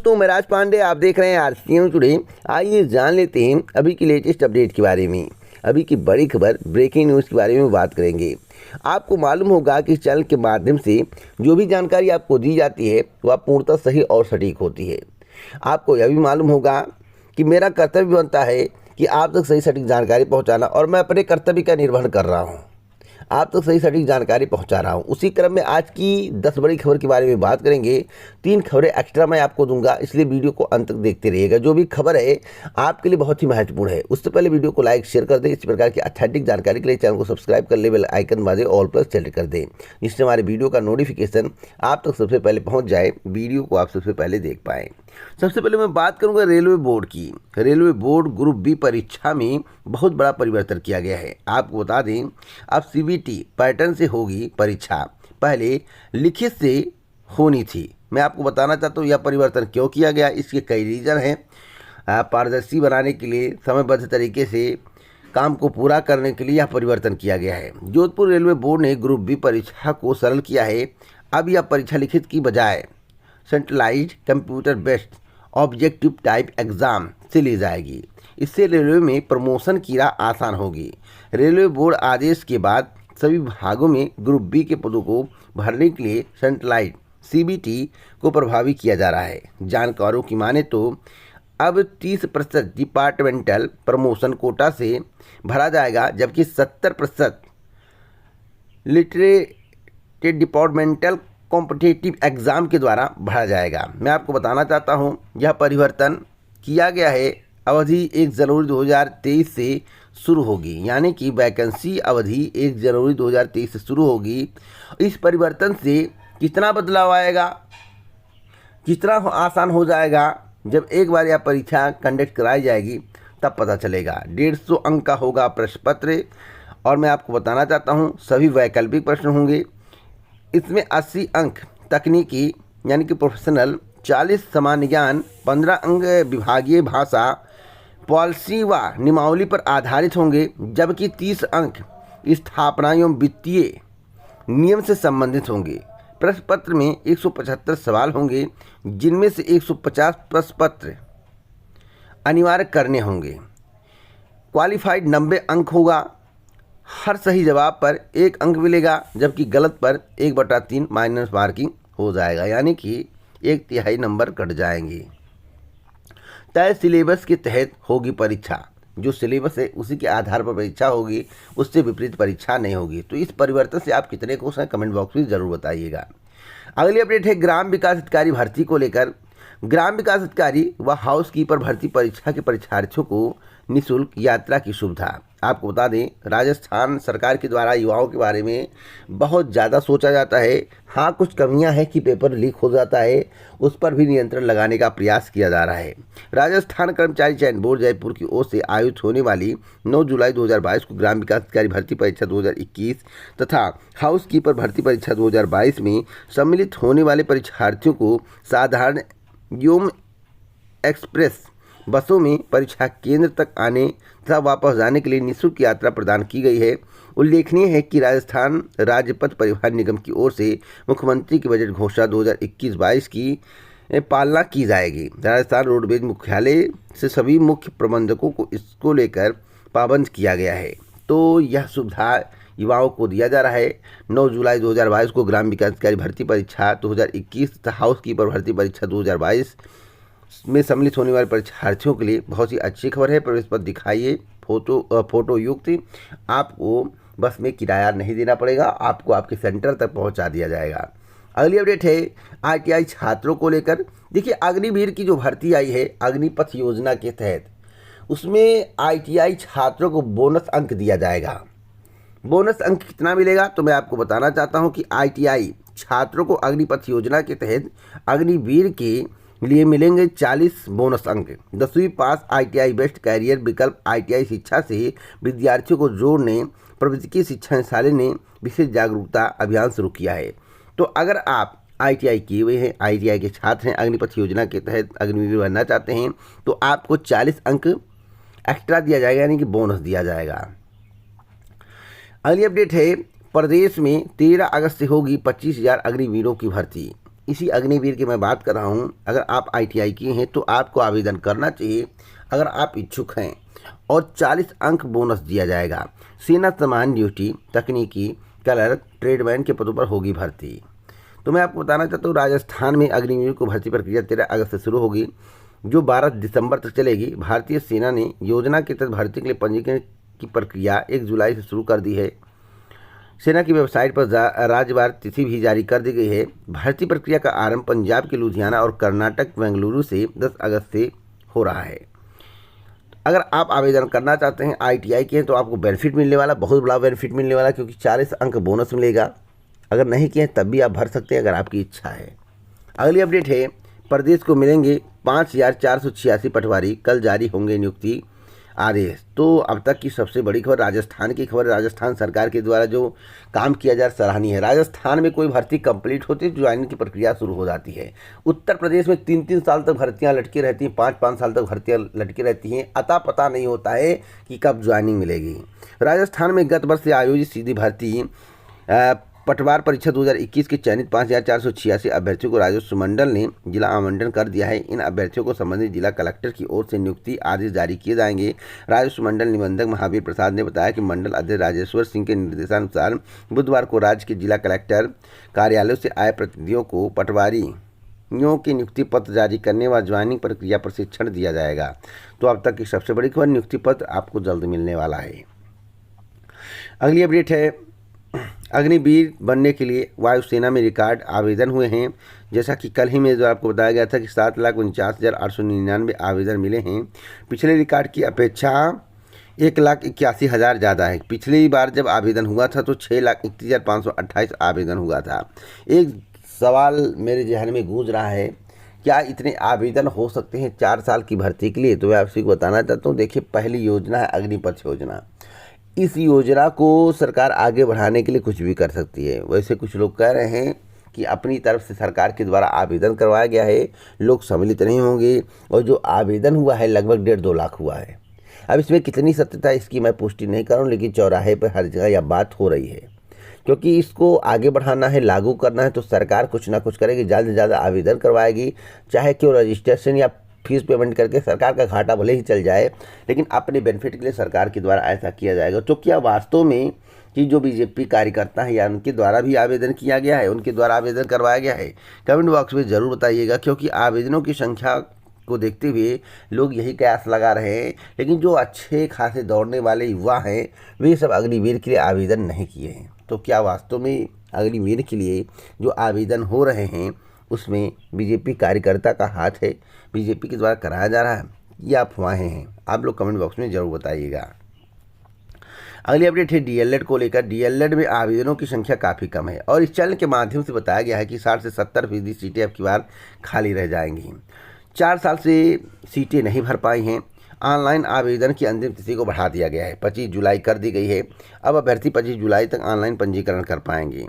दोस्तों, मैं राज पांडे, आप देख रहे हैं आरसीएम टुडे। आइए जान लेते हैं अभी की लेटेस्ट अपडेट के बारे में। अभी की बड़ी खबर, ब्रेकिंग न्यूज़ के बारे में बात करेंगे। आपको मालूम होगा कि इस चैनल के माध्यम से जो भी जानकारी आपको दी जाती है वह पूर्णतः सही और सटीक होती है। आपको यह भी मालूम होगा कि मेरा कर्तव्य बनता है कि आप तक सही सटीक जानकारी पहुँचाना, और मैं अपने कर्तव्य का निर्वहन कर रहा हूँ, आप तक सही सटीक जानकारी पहुंचा रहा हूं। उसी क्रम में आज की 10 बड़ी खबर के बारे में बात करेंगे। 3 खबरें एक्स्ट्रा मैं आपको दूंगा, इसलिए वीडियो को अंत तक देखते रहिएगा। जो भी खबर है आपके लिए बहुत ही महत्वपूर्ण है। उससे पहले वीडियो को लाइक शेयर कर दें। इस प्रकार की ऑथेंटिक जानकारी के लिए चैनल को सब्सक्राइब कर ले, बेल आइकन बाजे ऑल प्लस सेलेक्ट कर दें, जिससे हमारे वीडियो का नोटिफिकेशन आप तक सबसे पहले पहुँच जाए, वीडियो को आप सबसे पहले देख पाएँ। सबसे पहले मैं बात करूंगा रेलवे बोर्ड की। रेलवे बोर्ड ग्रुप बी परीक्षा में बहुत बड़ा परिवर्तन किया गया है। आपको बता दें, अब सीबीटी पैटर्न से होगी परीक्षा, पहले लिखित से होनी थी। मैं आपको बताना चाहता हूँ यह परिवर्तन क्यों किया गया। इसके कई रीज़न हैं। पारदर्शी बनाने के लिए, समयबद्ध तरीके से काम को पूरा करने के लिए यह परिवर्तन किया गया है। जोधपुर रेलवे बोर्ड ने ग्रुप बी परीक्षा को सरल किया है। अब यह परीक्षा लिखित की बजाय centralised computer based objective type exam से ली जाएगी। इससे रेलवे में प्रमोशन की राह आसान होगी। रेलवे बोर्ड आदेश के बाद सभी विभागों में ग्रुप बी के पदों को भरने के लिए सेंट्रलाइज्ड सीबीटी को प्रभावी किया जा रहा है। जानकारों की माने तो अब 30% डिपार्टमेंटल प्रमोशन कोटा से भरा जाएगा, जबकि 70% लिटरेटेड डिपार्टमेंटल कॉम्पिटिटिव एग्ज़ाम के द्वारा भरा जाएगा। मैं आपको बताना चाहता हूं, यह परिवर्तन किया गया है। अवधि 1 जनवरी 2023 से शुरू होगी, यानी कि वैकेंसी अवधि 1 जनवरी 2023 से शुरू होगी। इस परिवर्तन से कितना बदलाव आएगा, कितना आसान हो जाएगा, जब एक बार यह परीक्षा कंडक्ट कराई जाएगी तब पता चलेगा। 150 अंक का होगा प्रश्न पत्र, और मैं आपको बताना चाहता हूं सभी वैकल्पिक प्रश्न होंगे। इसमें 80 अंक तकनीकी यानी कि प्रोफेशनल, 40 सामान्य ज्ञान, 15 अंक विभागीय भाषा, पॉलिसी व नियमावली पर आधारित होंगे, जबकि 30 अंक स्थापना एवं वित्तीय नियम से संबंधित होंगे। प्रश्न पत्र में 175 सवाल होंगे, जिनमें से 150 प्रश्न पत्र अनिवार्य करने होंगे। क्वालिफाइड 90 अंक होगा। हर सही जवाब पर 1 अंक मिलेगा, जबकि गलत पर 1/3 माइनस मार्किंग हो जाएगा, यानी कि 1/3 नंबर कट जाएंगे। तय सिलेबस के तहत होगी परीक्षा। जो सिलेबस है उसी के आधार पर परीक्षा होगी, उससे विपरीत परीक्षा नहीं होगी। तो इस परिवर्तन से आप कितने खुश हैं, कमेंट बॉक्स में ज़रूर बताइएगा। अगली अपडेट है ग्राम विकास अधिकारी भर्ती को लेकर। ग्राम विकास अधिकारी व हाउस कीपर भर्ती परीक्षा के परीक्षार्थियों को निःशुल्क यात्रा की सुविधा। आपको बता दें, राजस्थान सरकार के द्वारा युवाओं के बारे में बहुत ज़्यादा सोचा जाता है। हाँ, कुछ कमियां हैं कि पेपर लीक हो जाता है, उस पर भी नियंत्रण लगाने का प्रयास किया जा रहा है। राजस्थान कर्मचारी चयन बोर्ड जयपुर की ओर से आयोजित होने वाली 9 जुलाई 2022 को ग्राम विकास अधिकारी भर्ती परीक्षा 2021 तथा हाउस कीपर भर्ती परीक्षा 2022 में सम्मिलित होने वाले परीक्षार्थियों को साधारण एवं एक्सप्रेस बसों में परीक्षा केंद्र तक आने तथा वापस जाने के लिए निःशुल्क यात्रा प्रदान की गई है। उल्लेखनीय है कि राजस्थान राज्य पथ परिवहन निगम की ओर से मुख्यमंत्री की बजट घोषणा 2021-22 की पालना की जाएगी। राजस्थान रोडवेज मुख्यालय से सभी मुख्य प्रबंधकों को इसको लेकर पाबंद किया गया है। तो यह सुविधा युवाओं को दिया जा रहा है। 9 जुलाई 2022 को ग्राम विकास अधिकारी भर्ती परीक्षा 2021 तथा हाउस कीपर भर्ती परीक्षा 2022 में सम्मिलित होने वाले परीक्षार्थियों के लिए बहुत ही अच्छी खबर है। प्रवेश पत्र दिखाइए, फोटो युक्त। आपको बस में किराया नहीं देना पड़ेगा, आपको आपके सेंटर तक पहुंचा दिया जाएगा। अगली अपडेट है आईटीआई छात्रों को लेकर। देखिए, अग्निवीर की जो भर्ती आई है अग्निपथ योजना के तहत, उसमें आईटीआई छात्रों को बोनस अंक दिया जाएगा। बोनस अंक कितना मिलेगा, तो मैं आपको बताना चाहता हूं कि आईटीआई छात्रों को अग्निपथ योजना के तहत अग्निवीर के लिए मिलेंगे 40 बोनस अंक। 10वीं पास आईटीआई बेस्ट कैरियर विकल्प आईटीआई शिक्षा से विद्यार्थियों को जोड़ने प्रौद्योगिकी शिक्षा निदेशालय ने विशेष जागरूकता अभियान शुरू किया है। तो अगर आप आईटीआई किए हुए हैं, आईटीआई के छात्र हैं, अग्निपथ योजना के तहत अग्निवीर बनना चाहते हैं, तो आपको 40 अंक एक्स्ट्रा दिया जाएगा, यानी कि बोनस दिया जाएगा। अगली अपडेट है, प्रदेश में 13 अगस्त से होगी 25,000 अग्निवीरों की भर्ती। इसी अग्निवीर की मैं बात कर रहा हूँ। अगर आप ITI किए हैं तो आपको आवेदन करना चाहिए अगर आप इच्छुक हैं, और 40 अंक बोनस दिया जाएगा। सेना सामान्य ड्यूटी, तकनीकी, क्लर्क, ट्रेडमैन के पदों पर होगी भर्ती। तो मैं आपको बताना चाहता हूँ, राजस्थान में अग्निवीर को भर्ती प्रक्रिया 13 अगस्त से शुरू होगी, जो 12 दिसंबर तक चलेगी। भारतीय सेना ने योजना के तहत भर्ती के लिए पंजीकरण की प्रक्रिया 1 जुलाई से शुरू कर दी है। सेना की वेबसाइट पर राज्यवार तिथि भी जारी कर दी गई है। भर्ती प्रक्रिया का आरंभ पंजाब के लुधियाना और कर्नाटक बेंगलुरु से 10 अगस्त से हो रहा है। अगर आप आवेदन करना चाहते हैं ITI के, तो आपको बेनिफिट मिलने वाला, बहुत बड़ा बेनिफिट मिलने वाला, क्योंकि 40 अंक बोनस मिलेगा। अगर नहीं किए तब भी आप भर सकते हैं अगर आपकी इच्छा है। अगली अपडेट है, प्रदेश को मिलेंगे 5486 पटवारी, कल जारी होंगे नियुक्ति आदेश। तो अब तक की सबसे बड़ी खबर राजस्थान की खबर। राजस्थान सरकार के द्वारा जो काम किया जा रहा सराहनीय है। राजस्थान में कोई भर्ती कंप्लीट होती है, ज्वाइनिंग की प्रक्रिया शुरू हो जाती है। उत्तर प्रदेश में 3-3 साल तक भर्तियां लटकी रहती हैं, 5-5 साल तक भर्तियां लटकी रहती हैं, अता पता नहीं होता है कि कब ज्वाइनिंग मिलेगी। राजस्थान में गत वर्ष से आयोजित सीधी भर्ती पटवार परीक्षा 2021 के चयनित 5486 अभ्यर्थियों को राजस्व मंडल ने जिला आवंटन कर दिया है। इन अभ्यर्थियों को संबंधित जिला कलेक्टर की ओर से नियुक्ति आदेश जारी किए जाएंगे। राजस्व मंडल निबंधक महावीर प्रसाद ने बताया कि मंडल अध्यक्ष राजेश्वर सिंह के निर्देशानुसार बुधवार को राज्य के जिला कलेक्टर कार्यालयों से आए प्रतिनिधियों को पटवारियों के नियुक्ति पत्र जारी करने व ज्वाइनिंग प्रक्रिया प्रशिक्षण दिया जाएगा। तो अब तक की सबसे बड़ी खबर, नियुक्ति पत्र आपको जल्द मिलने वाला है। अगली अपडेट है, अग्निवीर बनने के लिए वायुसेना में रिकॉर्ड आवेदन हुए हैं। जैसा कि कल ही में जो आपको बताया गया था कि 7,49,899 आवेदन मिले हैं। पिछले रिकॉर्ड की अपेक्षा 1,81,000 ज़्यादा है। पिछली बार जब आवेदन हुआ था तो 6,31,528 आवेदन हुआ था। एक सवाल मेरे जहन में गूंज रहा है, क्या इतने आवेदन हो सकते हैं 4 साल की भर्ती के लिए? तो मैं आपसे बताना चाहता हूँ, देखिए, पहली योजना है अग्निपथ योजना। इस योजना को सरकार आगे बढ़ाने के लिए कुछ भी कर सकती है। वैसे कुछ लोग कह रहे हैं कि अपनी तरफ से सरकार के द्वारा आवेदन करवाया गया है, लोग सम्मिलित नहीं होंगे, और जो आवेदन हुआ है लगभग 1.5-2 लाख हुआ है। अब इसमें कितनी सत्यता इसकी मैं पुष्टि नहीं कर रहा हूँ, लेकिन चौराहे पर हर जगह यह बात हो रही है। क्योंकि इसको आगे बढ़ाना है, लागू करना है, तो सरकार कुछ ना कुछ करेगी, ज़्यादा से ज़्यादा आवेदन करवाएगी। चाहे क्यों रजिस्ट्रेशन या फीस पेमेंट करके सरकार का घाटा भले ही चल जाए, लेकिन अपने बेनिफिट के लिए सरकार के द्वारा ऐसा किया जाएगा। तो क्या वास्तव में कि जो BJP कार्यकर्ता है या उनके द्वारा भी आवेदन किया गया है, उनके द्वारा आवेदन करवाया गया है? कमेंट बॉक्स में ज़रूर बताइएगा, क्योंकि आवेदनों की संख्या को देखते हुए लोग यही कयास लगा रहे हैं। लेकिन जो अच्छे खासे दौड़ने वाले युवा हैं, वे सब अग्निवीर के लिए आवेदन नहीं किए हैं। तो क्या वास्तव में अग्निवीर के लिए जो आवेदन हो रहे हैं उसमें BJP कार्यकर्ता का हाथ है, BJP के द्वारा कराया जा रहा है, या अफवाहें हैं? आप लोग कमेंट बॉक्स में ज़रूर बताइएगा। अगली अपडेट है DLED को लेकर। DLED में आवेदनों की संख्या काफ़ी कम है, और इस चैनल के माध्यम से बताया गया है कि 60 से 70% सीटें अब की बार खाली रह जाएंगी। 4 साल से सीटें नहीं भर पाई हैं। ऑनलाइन आवेदन की अंतिम तिथि को बढ़ा दिया गया है, 25 जुलाई कर दी गई है। अब अभ्यर्थी 25 जुलाई तक ऑनलाइन पंजीकरण कर पाएंगे।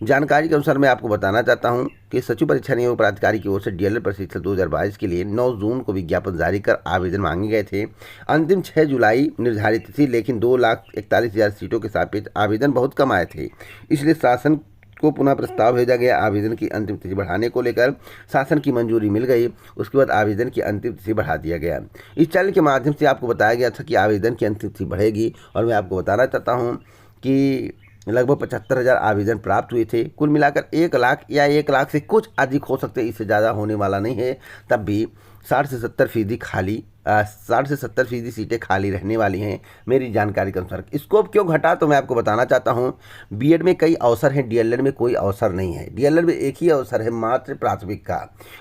जानकारी के अनुसार मैं आपको बताना चाहता हूं कि सचिव परीक्षा नियम प्राधिकारी की ओर से DLED प्रशिक्षण 2022 के लिए 9 जून को विज्ञापन जारी कर आवेदन मांगे गए थे। अंतिम 6 जुलाई निर्धारित थी, लेकिन 2,41,000 सीटों के सापेक्ष आवेदन बहुत कम आए थे। इसलिए शासन को पुनः प्रस्ताव भेजा गया। आवेदन की अंतिम तिथि बढ़ाने को लेकर शासन की मंजूरी मिल गई। उसके बाद आवेदन की अंतिम तिथि बढ़ा दिया गया। इस चैनल के माध्यम से आपको बताया गया था कि आवेदन की अंतिम तिथि बढ़ेगी, और मैं आपको बताना चाहता हूँ कि लगभग 75,000 आवेदन प्राप्त हुए थे। कुल मिलाकर 1 लाख या 1 लाख से कुछ अधिक हो सकते, इससे ज़्यादा होने वाला नहीं है। तब भी 60 से 70% खाली 60 से 70% सीटें खाली रहने वाली हैं मेरी जानकारी के अनुसार। स्कोप क्यों घटा, तो मैं आपको बताना चाहता हूं, बीएड में कई अवसर हैं, डीएलएड में कोई अवसर नहीं है। डीएलएड में एक ही अवसर है, मात्र प्राथमिक का,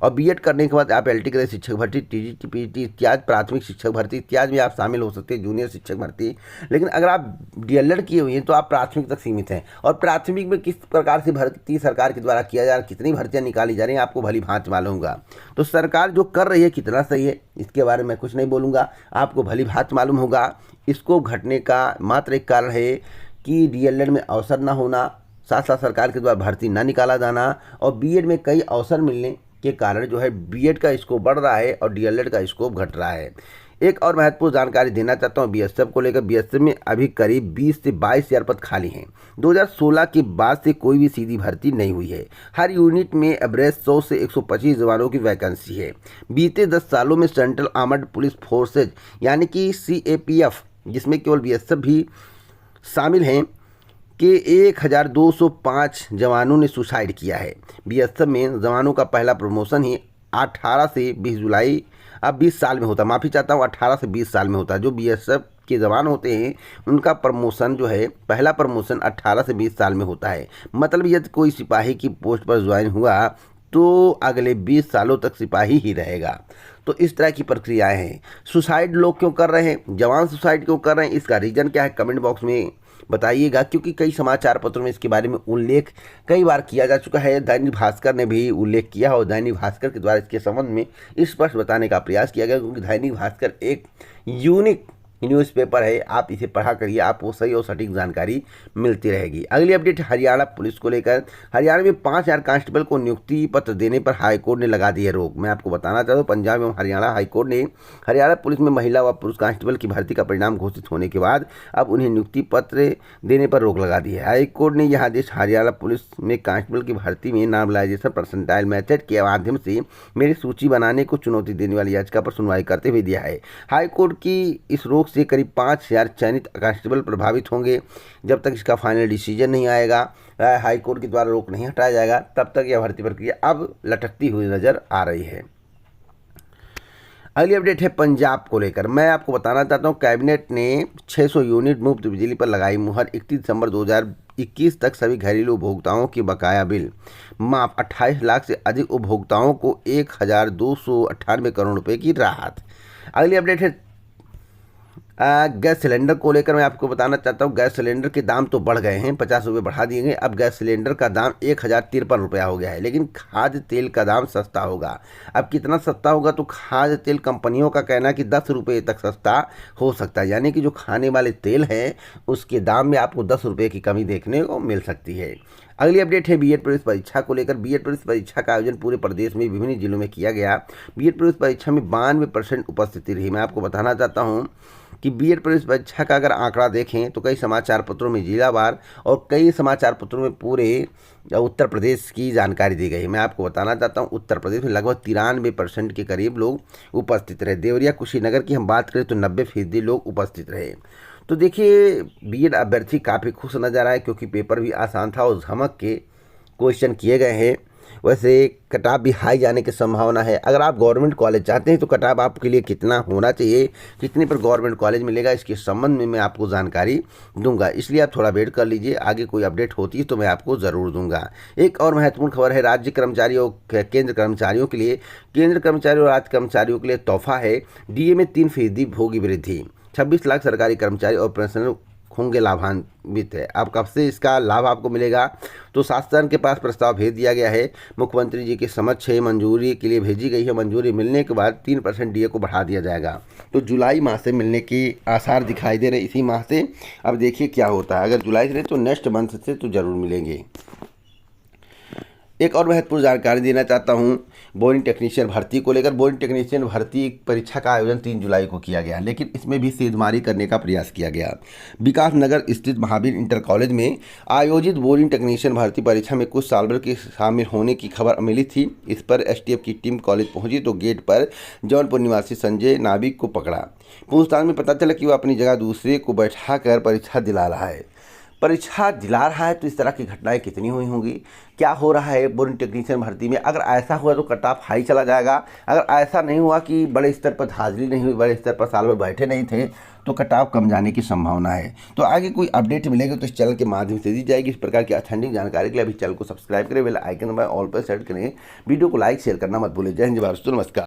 और बीएड करने के बाद आप एलटी करें, शिक्षक भर्ती, टीजीटी, पीजीटी इत्यादि, प्राथमिक शिक्षक भर्ती इत्यादि में आप शामिल हो सकते हैं, जूनियर शिक्षक भर्ती। लेकिन अगर आप डीएलएड किए हुए हैं तो आप प्राथमिक तक सीमित हैं। और प्राथमिक में किस प्रकार से भर्ती सरकार के द्वारा किया जा रहा है, कितनी भर्तियाँ निकाली जा रही हैं, आपको भली भांति मालूम होगा। तो सरकार जो कर रही है कितना सही है, इसके बारे में कुछ नहीं बोलूँगा, आपको भली भांति मालूम होगा। इसको घटने का मात्र एक कारण है कि डीएलएड में अवसर ना होना, साथ साथ सरकार के द्वारा भर्ती ना निकाला जाना, और बीएड में कई अवसर मिलने के कारण जो है बीएड का स्कोप बढ़ रहा है और डीएलएड का स्कोप घट रहा है। एक और महत्वपूर्ण जानकारी देना चाहता हूँ बीएसएफ को लेकर। बीएसएफ में अभी करीब 20 से 22 हज़ार पद खाली हैं। 2016 के बाद से कोई भी सीधी भर्ती नहीं हुई है। हर यूनिट में एवरेज 100 से 125 जवानों की वैकेंसी है। बीते 10 सालों में सेंट्रल आर्मड पुलिस फोर्सेज यानी कि CAPF, जिसमें केवल बीएसएफ भी शामिल हैं, के 1205 जवानों ने सुसाइड किया है। बीएसएफ में जवानों का पहला प्रमोशन ही 18 से 20 जुलाई अब 20 साल में होता है, माफ़ी चाहता हूँ, 18 से 20 साल में होता है। जो बीएसएफ के जवान होते हैं उनका प्रमोशन जो है, पहला प्रमोशन 18 से 20 साल में होता है। मतलब यदि कोई सिपाही की पोस्ट पर ज्वाइन हुआ तो अगले 20 सालों तक सिपाही ही रहेगा। तो इस तरह की प्रक्रियाएं हैं। सुसाइड लोग क्यों कर रहे हैं, जवान सुसाइड क्यों कर रहे हैं, इसका रीज़न क्या है कमेंट बॉक्स में बताइएगा, क्योंकि कई समाचार पत्रों में इसके बारे में उल्लेख कई बार किया जा चुका है। दैनिक भास्कर ने भी उल्लेख किया और दैनिक भास्कर के द्वारा इसके संबंध में स्पष्ट बताने का प्रयास किया गया, क्योंकि दैनिक भास्कर एक यूनिक न्यूज़पेपर है। आप इसे पढ़ा करिए, आपको सही और सटीक जानकारी मिलती रहेगी। अगली अपडेट हरियाणा पुलिस को लेकर। हरियाणा में 5000 कांस्टेबल को नियुक्ति पत्र देने पर हाईकोर्ट ने लगा दी है रोक। मैं आपको बताना चाहता हूँ पंजाब एवं हरियाणा हाईकोर्ट ने हरियाणा पुलिस में महिला व पुरुष कांस्टेबल की भर्ती का परिणाम घोषित होने के बाद अब उन्हें नियुक्ति पत्र देने पर रोक लगा दी है। हाईकोर्ट ने यह आदेश हरियाणा पुलिस में कांस्टेबल की भर्ती में नॉर्मलाइजेशन परसेंटाइल मेथड के माध्यम से मेरी सूची बनाने को चुनौती देने वाली याचिका पर सुनवाई करते हुए दिया है। हाईकोर्ट की इस रोक से करीब 5000 चयनित कांस्टेबल प्रभावित होंगे। जब तक इसका फाइनल डिसीजन नहीं आएगा, हाईकोर्ट के द्वारा रोक नहीं हटाया जाएगा, तब तक यह भर्ती प्रक्रिया अब लटकती हुई नजर आ रही है। अगली अपडेट है पंजाब को लेकर। मैं आपको बताना चाहता हूं कैबिनेट ने 600 यूनिट मुफ्त बिजली पर लगाई मुहर। 31 दिसंबर 2021 तक सभी घरेलू उपभोक्ताओं के बकाया बिल माफ। 28 लाख से अधिक उपभोक्ताओं को 1298 करोड़ रुपए की राहत। अगली अपडेट है गैस सिलेंडर को लेकर। मैं आपको बताना चाहता हूँ गैस सिलेंडर के दाम तो बढ़ गए हैं, 50 रुपये बढ़ा दिए गए। अब गैस सिलेंडर का दाम 1053 रुपया हो गया है, लेकिन खाद्य तेल का दाम सस्ता होगा। अब कितना सस्ता होगा, तो खाद्य तेल कंपनियों का कहना है कि 10 रुपये तक सस्ता हो सकता है, यानी कि जो खाने वाले तेल हैं उसके दाम में आपको 10 रुपये की कमी देखने को मिल सकती है। अगली अपडेट है बीएड प्रवेश परीक्षा को लेकर। बीएड प्रवेश परीक्षा का आयोजन पूरे प्रदेश में विभिन्न जिलों में किया गया। बीएड प्रवेश परीक्षा में 92% उपस्थिति रही। मैं आपको बताना चाहता हूं कि बीएड प्रवेश परीक्षा का अगर आंकड़ा देखें तो कई समाचार पत्रों में जिलावार और कई समाचार पत्रों में पूरे उत्तर प्रदेश की जानकारी दी गई है। मैं आपको बताना चाहता हूं उत्तर प्रदेश में लगभग 93% के करीब लोग उपस्थित रहे। देवरिया कुशीनगर की हम बात करें तो 90% लोग उपस्थित रहे। तो देखिए बीएड अभ्यर्थी काफ़ी खुश नजर आए, क्योंकि पेपर भी आसान था और झमक के क्वेश्चन किए गए हैं। वैसे कटाव भी हाई जाने की संभावना है। अगर आप गवर्नमेंट कॉलेज चाहते हैं तो कटाव आपके लिए कितना होना चाहिए, कितने पर गवर्नमेंट कॉलेज मिलेगा, इसके संबंध में मैं आपको जानकारी दूंगा, इसलिए आप थोड़ा वेट कर लीजिए। आगे कोई अपडेट होती है तो मैं आपको ज़रूर दूंगा। एक और महत्वपूर्ण खबर है राज्य कर्मचारियों केंद्र कर्मचारियों के लिए। केंद्र कर्मचारियों और राज्य कर्मचारियों के लिए तोहफा है। डीए में 3% होगी वृद्धि। 26 लाख सरकारी कर्मचारी और पेंशनर होंगे लाभान्वित है। अब कब से इसका लाभ आपको मिलेगा, तो शासन के पास प्रस्ताव भेज दिया गया है। मुख्यमंत्री जी के समक्ष है, मंजूरी के लिए भेजी गई है। मंजूरी मिलने के बाद 3% डीए को बढ़ा दिया जाएगा। तो जुलाई माह से मिलने के आसार दिखाई दे रहे, इसी माह से। अब देखिए क्या होता है, अगर जुलाई से तो नेक्स्ट मंथ से तो जरूर मिलेंगे। एक और महत्वपूर्ण जानकारी देना चाहता हूं बोरिंग टेक्नीशियन भर्ती को लेकर। बोरिंग टेक्नीशियन भर्ती परीक्षा का आयोजन 3 जुलाई को किया गया, लेकिन इसमें भी सेधमारी करने का प्रयास किया गया। विकास नगर स्थित महावीर इंटर कॉलेज में आयोजित बोरिंग टेक्नीशियन भर्ती परीक्षा में कुछ साल भर के शामिल होने की खबर मिली थी। इस पर एसटीएफ की टीम कॉलेज पहुंची तो गेट पर जौनपुर निवासी संजय नाविक को पकड़ा। पूछताछ में पता चला कि वह अपनी जगह दूसरे को बैठा कर परीक्षा दिला रहा है। तो इस तरह की घटनाएं कितनी हुई होंगी, क्या हो रहा है बोरिंग टेक्नीशियन भर्ती में। अगर ऐसा हुआ तो कट ऑफ हाई चला जाएगा। अगर ऐसा नहीं हुआ कि बड़े स्तर पर हाजिरी नहीं हुई, बड़े स्तर पर साल भर बैठे नहीं थे, तो कट ऑफ कम जाने की संभावना है। तो आगे कोई अपडेट मिलेगी तो इस चैनल के माध्यम से दी जाएगी। इस प्रकार की ऑथेंटिक जानकारी के लिए अभी चैनल को सब्सक्राइब करें, बेल आइकन दबाएं, ऑल पर सेट करें। वीडियो को लाइक शेयर करना मत भूलें। जय हिंद, जय भारत, नमस्कार।